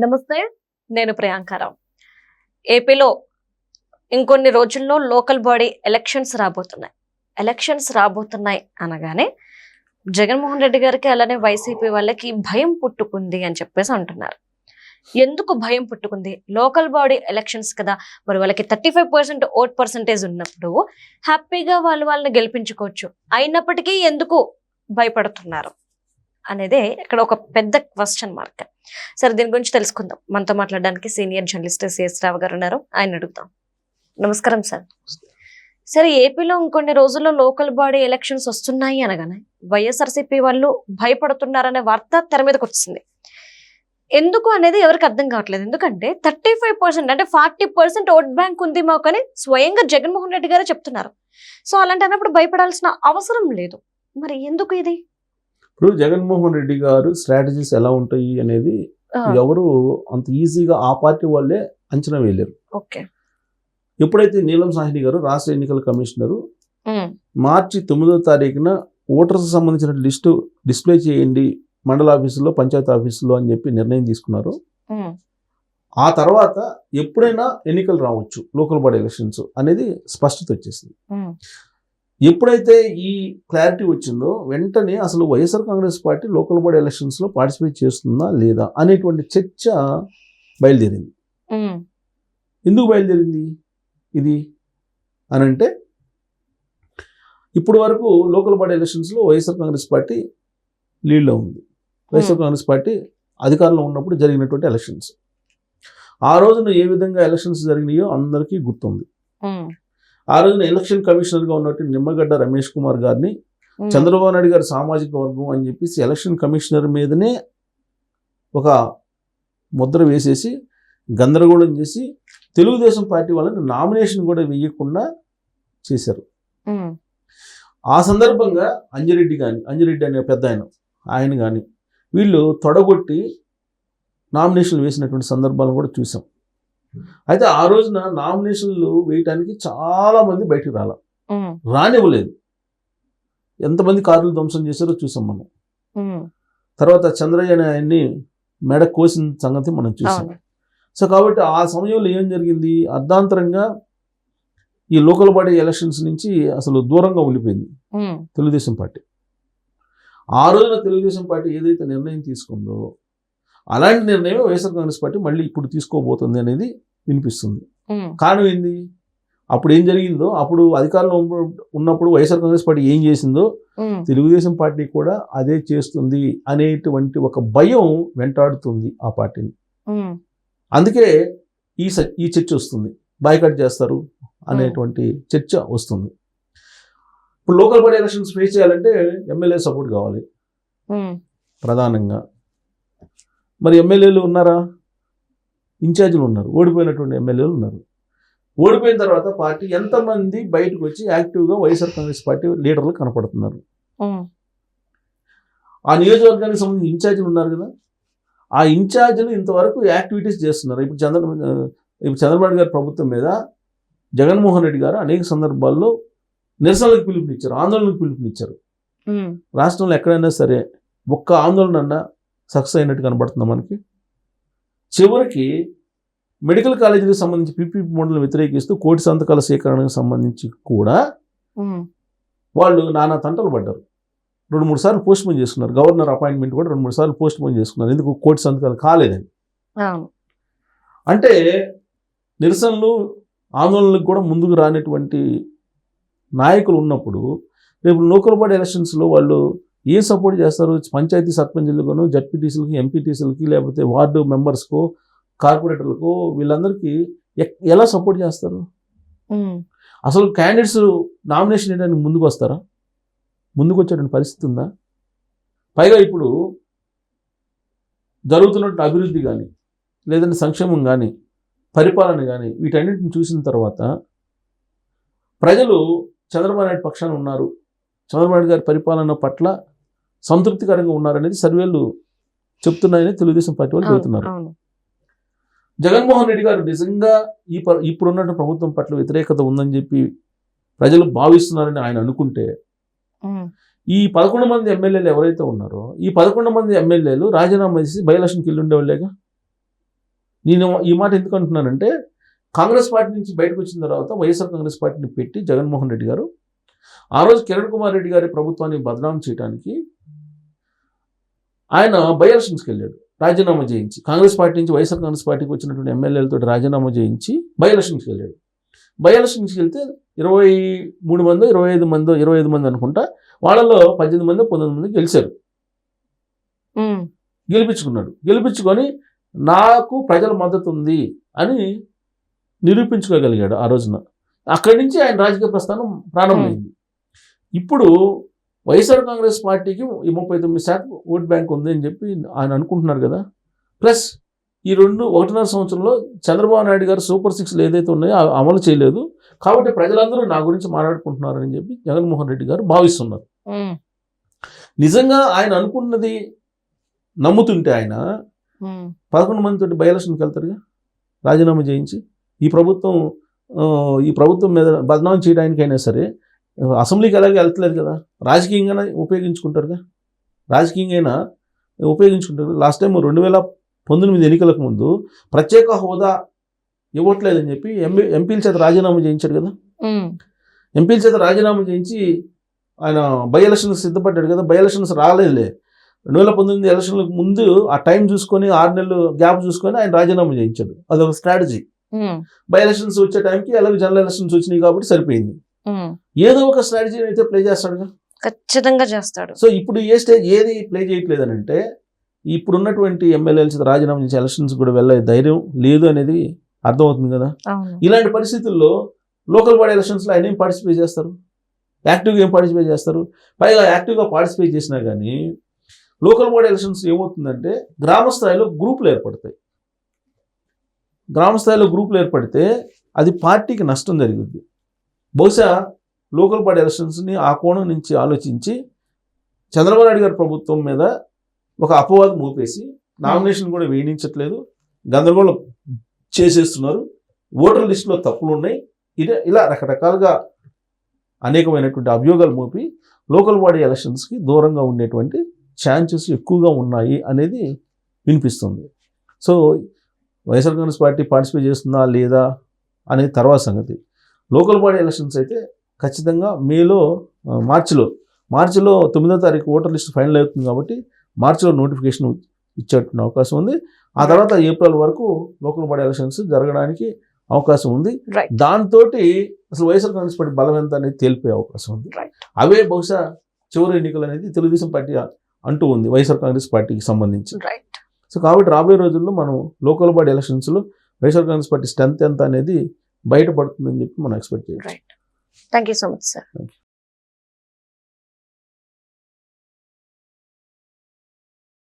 నమస్తే, నేను ప్రియాంకారావు. ఏపీలో ఇంకొన్ని రోజుల్లో లోకల్ బాడీ ఎలక్షన్స్ రాబోతున్నాయి అనగానే జగన్మోహన్ రెడ్డి గారికి అలానే వైసీపీ వాళ్ళకి భయం పుట్టుకుంది అని చెప్పేసి అంటున్నారు. ఎందుకు భయం పుట్టుకుంది? లోకల్ బాడీ ఎలక్షన్స్ కదా, మరి వాళ్ళకి 35% ఓట్ పర్సంటేజ్ ఉన్నప్పుడు హ్యాపీగా వాళ్ళని గెలిపించుకోవచ్చు. అయినప్పటికీ ఎందుకు భయపడుతున్నారు అనేదే ఇక్కడ ఒక పెద్ద క్వశ్చన్ మార్క్. సరే, దీని గురించి తెలుసుకుందాం. మనతో మాట్లాడడానికి సీనియర్ జర్నలిస్ట్ సిఎస్ రావు గారు ఉన్నారు, ఆయన అడుగుతాం. నమస్కారం సార్. సరే, ఏపీలో ఇంకొన్ని రోజుల్లో లోకల్ బాడీ ఎలక్షన్స్ వస్తున్నాయి అనగానే వైఎస్ఆర్సీపీ వాళ్ళు భయపడుతున్నారనే వార్త తెర మీదకి వచ్చింది. ఎందుకు అనేది ఎవరికి అర్థం కావట్లేదు. ఎందుకంటే 35% అంటే 40% ఓట్ బ్యాంక్ ఉంది మాకు అని స్వయంగా జగన్మోహన్ రెడ్డి గారే చెప్తున్నారు. సో అలాంటి అన్నప్పుడు భయపడాల్సిన అవసరం లేదు. మరి ఎందుకు ఇది? ఇప్పుడు జగన్మోహన్ రెడ్డి గారు స్ట్రాటజీస్ ఎలా ఉంటాయి అనేది ఎవరు అంత ఈజీగా ఆ పార్టీ వాళ్ళే అంచనా వేయలేరు. ఓకే. ఎప్పుడైతే నీలం సాహ్ని గారు రాష్ట్ర ఎన్నికల కమిషనరు మార్చి 9వ తారీఖున ఓటర్స్ సంబంధించిన లిస్టు డిస్ప్లే చేయండి మండల ఆఫీసులో, పంచాయతీ ఆఫీసులో అని చెప్పి నిర్ణయం తీసుకున్నారు. ఆ తర్వాత ఎప్పుడైనా ఎన్నికలు రావచ్చు, లోకల్ బాడీ ఎలక్షన్స్ అనేది స్పష్టత వచ్చేసింది. ఎప్పుడైతే ఈ క్లారిటీ వచ్చిందో వెంటనే అసలు YSR Congress party local body ఎలక్షన్స్లో పార్టిసిపేట్ చేస్తుందా లేదా అనేటువంటి చర్చ బయలుదేరింది. ఎందుకు బయలుదేరింది ఇది అని అంటే, ఇప్పుడు వరకు లోకల్ బాడీ ఎలక్షన్స్లో వైఎస్ఆర్ కాంగ్రెస్ పార్టీ లీడ్లో ఉంది. వైఎస్ఆర్ కాంగ్రెస్ పార్టీ అధికారంలో ఉన్నప్పుడు జరిగినటువంటి ఎలక్షన్స్, ఆ రోజున ఏ విధంగా ఎలక్షన్స్ జరిగినాయో అందరికీ గుర్తుంది. ఆ రోజున ఎలక్షన్ కమిషనర్గా ఉన్నటువంటి నిమ్మగడ్డ రమేష్ కుమార్ గారిని చంద్రబాబు నాయుడు గారి సామాజిక వర్గం అని చెప్పేసి ఎలక్షన్ కమిషనర్ మీదనే ఒక ముద్ర వేసేసి గందరగోళం చేసి తెలుగుదేశం పార్టీ వాళ్ళని నామినేషన్ కూడా వేయకుండా చేశారు. ఆ సందర్భంగా అంజిరెడ్డి అనే పెద్ద ఆయన కానీ వీళ్ళు తొడగొట్టి నామినేషన్లు వేసినటువంటి సందర్భాలను కూడా చూసాం. అయితే ఆ రోజున నామినేషన్లు వేయటానికి చాలా మంది బయటకు రానివ్వలేదు. ఎంతమంది కార్లు ధ్వంసం చేశారో చూసాం మనం. తర్వాత చంద్రయ్య ఆయన్ని మెడ కోసిన సంగతి మనం చూసాం. సో కాబట్టి ఆ సమయంలో ఏం జరిగింది, అర్ధాంతరంగా ఈ లోకల్ బాడీ ఎలక్షన్స్ నుంచి అసలు దూరంగా ఉండిపోయింది తెలుగుదేశం పార్టీ. ఆ రోజున తెలుగుదేశం పార్టీ ఏదైతే నిర్ణయం తీసుకుందో అలాంటి నిర్ణయం వైఎస్ఆర్ కాంగ్రెస్ పార్టీ మళ్ళీ ఇప్పుడు తీసుకోబోతుంది అనేది వినిపిస్తుంది. కారణం ఏంది, అప్పుడు ఏం జరిగిందో, అప్పుడు అధికారంలో ఉన్నప్పుడు వైఎస్ఆర్ కాంగ్రెస్ పార్టీ ఏం చేసిందో తెలుగుదేశం పార్టీ కూడా అదే చేస్తుంది అనేటువంటి ఒక భయం వెంటాడుతుంది ఆ పార్టీని. అందుకే ఈ చర్చ వస్తుంది, బాయ్కాట్ చేస్తారు అనేటువంటి చర్చ వస్తుంది. ఇప్పుడు లోకల్ బాడీ ఎలక్షన్స్ ఫేస్ చేయాలంటే ఎమ్మెల్యే సపోర్ట్ కావాలి ప్రధానంగా. మరి ఎమ్మెల్యేలు ఉన్నారా? ఇన్ఛార్జీలు ఉన్నారు, ఓడిపోయినటువంటి ఎమ్మెల్యేలు ఉన్నారు. ఓడిపోయిన తర్వాత పార్టీ ఎంతమంది బయటకు వచ్చి యాక్టివ్గా వైఎస్ఆర్ కాంగ్రెస్ పార్టీ లీడర్లు కనపడుతున్నారు? ఆ నియోజకవర్గానికి సంబంధించి ఇన్ఛార్జీలు ఉన్నారు కదా, ఆ ఇన్ఛార్జీలు ఇంతవరకు యాక్టివిటీస్ చేస్తున్నారు. ఇప్పుడు చంద్రబాబు గారి ప్రభుత్వం మీద జగన్మోహన్ రెడ్డి గారు అనేక సందర్భాల్లో నిరసనలకు పిలుపునిచ్చారు, ఆందోళనకు పిలుపునిచ్చారు. రాష్ట్రంలో ఎక్కడైనా సరే ఒక్క ఆందోళన సక్సెస్ అయినట్టు కనబడుతుందా మనకి? చివరికి మెడికల్ కాలేజీకి సంబంధించి పీపీపీ మోడల్ని వ్యతిరేకిస్తూ కోటి సంతకాల సేకరణకు సంబంధించి కూడా వాళ్ళు నానా తంటలు పడ్డారు. 2-3 సార్లు పోస్ట్ పోన్ చేసుకున్నారు. గవర్నర్ అపాయింట్మెంట్ కూడా 2-3 సార్లు పోస్ట్ పోన్ చేసుకున్నారు. ఎందుకు? కోటి సంతకాలు కాలేదని. అంటే నిరసనలు, ఆందోళనలకు కూడా ముందుకు రానటువంటి నాయకులు ఉన్నప్పుడు రేపు లోకల్ బాడీ ఎలక్షన్స్లో వాళ్ళు ఏం సపోర్ట్ చేస్తారు? పంచాయతీ సర్పంచులకు, జడ్పీటీసీలకి, ఎంపీటీసీలకి, లేకపోతే వార్డు మెంబర్స్కో, కార్పొరేటర్లకు, వీళ్ళందరికీ ఎలా సపోర్ట్ చేస్తారు? అసలు క్యాండిడేట్స్ నామినేషన్ వేయడానికి ముందుకు వస్తారా? ముందుకు వచ్చేటువంటి పరిస్థితి ఉందా? పైగా ఇప్పుడు జరుగుతున్నటువంటి అభివృద్ధి కానీ, లేదంటే సంక్షేమం కానీ, పరిపాలన కానీ, వీటన్నిటిని చూసిన తర్వాత ప్రజలు చంద్రబాబు నాయుడు పక్షాన ఉన్నారు, చంద్రబాబు నాయుడు గారి పరిపాలన పట్ల సంతృప్తికరంగా ఉన్నారనేది సర్వేలు చెప్తున్నాయని తెలుగుదేశం పార్టీ వాళ్ళు చెబుతున్నారు. జగన్మోహన్ రెడ్డి గారు నిజంగా ఇప్పుడున్న ప్రభుత్వం పట్ల వ్యతిరేకత ఉందని చెప్పి ప్రజలు భావిస్తున్నారని ఆయన అనుకుంటే, ఈ 11 మంది ఎమ్మెల్యేలు ఎవరైతే ఉన్నారో ఈ 11 మంది ఎమ్మెల్యేలు రాజీనామా చేసి బై ఎలక్షన్కి వెళ్ళి ఉండేవాళ్ళేగా. నేను ఈ మాట ఎందుకు అంటున్నానంటే కాంగ్రెస్ పార్టీ నుంచి బయటకు వచ్చిన తర్వాత వైఎస్ఆర్ కాంగ్రెస్ పార్టీని పెట్టి జగన్మోహన్ రెడ్డి గారు ఆ రోజు కిరణ్ కుమార్ రెడ్డి గారి ప్రభుత్వాన్ని బదనాం చేయడానికి ఆయన బై ఎలక్షన్స్కి వెళ్ళాడు, రాజీనామా చేయించి. కాంగ్రెస్ పార్టీ నుంచి వైఎస్ఆర్ కాంగ్రెస్ పార్టీకి వచ్చినటువంటి ఎమ్మెల్యేలతో రాజీనామా చేయించి బై ఎలక్షన్స్కి వెళ్ళాడు. బై ఎలక్షన్స్కి వెళ్తే 23 మందో 25 మంది అనుకుంటా, వాళ్ళలో 18 మంది 19 మంది గెలిచారు, గెలిపించుకున్నాడు. గెలిపించుకొని నాకు ప్రజల మద్దతు ఉంది అని నిరూపించుకోగలిగాడు ఆ రోజున. అక్కడి నుంచి ఆయన రాజకీయ ప్రస్థానం ప్రారంభమైంది. ఇప్పుడు వైఎస్ఆర్ కాంగ్రెస్ పార్టీకి ఈ 39% ఓట్ బ్యాంక్ ఉంది అని చెప్పి ఆయన అనుకుంటున్నారు కదా. ప్లస్ ఈ 1.5 సంవత్సరంలో చంద్రబాబు నాయుడు గారు సూపర్ 6 ఏదైతే ఉన్నాయో అమలు చేయలేదు, కాబట్టి ప్రజలందరూ నా గురించి మాట్లాడుకుంటున్నారని చెప్పి జగన్మోహన్ రెడ్డి గారు భావిస్తున్నారు. నిజంగా ఆయన అనుకున్నది నమ్ముతుంటే ఆయన 11 మందితోటి బై ఎలక్షన్కి వెళ్తారుగా, రాజీనామా చేయించి. ఈ ప్రభుత్వం మీద బదనామం చేయడానికైనా సరే అసెంబ్లీకి ఎలాగే వెళ్తలేదు కదా, రాజకీయంగా ఉపయోగించుకుంటారుగా, రాజకీయంగా ఉపయోగించుకుంటారు. లాస్ట్ టైం 2019 ఎన్నికలకు ముందు ప్రత్యేక హోదా ఇవ్వట్లేదని చెప్పి ఎంపీల చేత రాజీనామా చేయించాడు కదా. ఎంపీల చేత రాజీనామా చేయించి ఆయన బై ఎలక్షన్స్ సిద్ధపడ్డాడు కదా. బై ఎలక్షన్స్ రాలేదులే, 2019 ఎలక్షన్లకు ముందు ఆ టైం చూసుకొని 6 నెలలు గ్యాప్ చూసుకొని ఆయన రాజీనామా చేయించాడు. అదొక స్ట్రాటజీ. బై ఎలక్షన్స్ వచ్చే టైంకి ఎలాగో జనరల్ ఎలక్షన్స్ వచ్చినాయి కాబట్టి సరిపోయింది. ఏదో ఒక స్ట్రాటజీ అయితే ప్లే చేస్తాడుగా, ఖచ్చితంగా చేస్తాడు. సో ఇప్పుడు ఏ స్టేజ్ ఏది ప్లే చేయట్లేదని అంటే ఇప్పుడున్నటువంటి ఎమ్మెల్యేల రాజీనామా చేసి ఎలక్షన్స్ కూడా వెళ్ళే ధైర్యం లేదు అనేది అర్థమవుతుంది కదా. ఇలాంటి పరిస్థితుల్లో లోకల్ బాడీ ఎలక్షన్స్లో ఆయన ఏం పార్టిసిపేట్ చేస్తారు, యాక్టివ్గా ఏం పార్టిసిపేట్ చేస్తారు. పైగా యాక్టివ్గా పార్టిసిపేట్ చేసినా కానీ లోకల్ బాడీ ఎలక్షన్స్ ఏమవుతుందంటే గ్రామ స్థాయిలో గ్రూపులు ఏర్పడతాయి. గ్రామ స్థాయిలో గ్రూపులు ఏర్పడితే అది పార్టీకి నష్టం జరుగుద్ది. బహుశా లోకల్ బాడీ ఎలక్షన్స్ని ఆ కోణం నుంచి ఆలోచించి చంద్రబాబు నాయుడు గారి ప్రభుత్వం మీద ఒక అపవాదం మోపేసి నామినేషన్ కూడా వేయించట్లేదు, గందరగోళం చేసేస్తున్నారు, ఓటర్ లిస్టులో తప్పులు ఉన్నాయి, ఇలా రకరకాలుగా అనేకమైనటువంటి అభియోగాలు మోపి లోకల్ బాడీ ఎలక్షన్స్కి దూరంగా ఉండేటువంటి ఛాన్సెస్ ఎక్కువగా ఉన్నాయి అనేది వినిపిస్తుంది. So YSR Congress party participate చేస్తుందా లేదా అనేది తర్వాత సంగతి. లోకల్ బాడీ ఎలక్షన్స్ అయితే ఖచ్చితంగా మార్చిలో 9వ తారీఖు ఓటర్ లిస్ట్ ఫైనల్ అవుతుంది కాబట్టి మార్చిలో నోటిఫికేషన్ ఇచ్చేటువంటి అవకాశం ఉంది. ఆ తర్వాత ఏప్రిల్ వరకు లోకల్ బాడీ ఎలక్షన్స్ జరగడానికి అవకాశం ఉంది. దాంతో అసలు వైఎస్ఆర్ కాంగ్రెస్ పార్టీ బలం ఎంత అనేది తేలిపోయే అవకాశం ఉంది. అవే బహుశా చివరి ఎన్నికలు అనేది తెలుగుదేశం పార్టీ అంటూ ఉంది వైఎస్ఆర్ కాంగ్రెస్ పార్టీకి సంబంధించి. సో కాబట్టి రాబోయే రోజుల్లో మనం లోకల్ బాడీ ఎలక్షన్స్లో వైఎస్ఆర్ కాంగ్రెస్ పార్టీ స్ట్రెంత్ ఎంత అనేది బయటపడుతుందని చెప్పి మనం ఎక్స్పెక్ట్ చేయాలి. Thank you so much sir.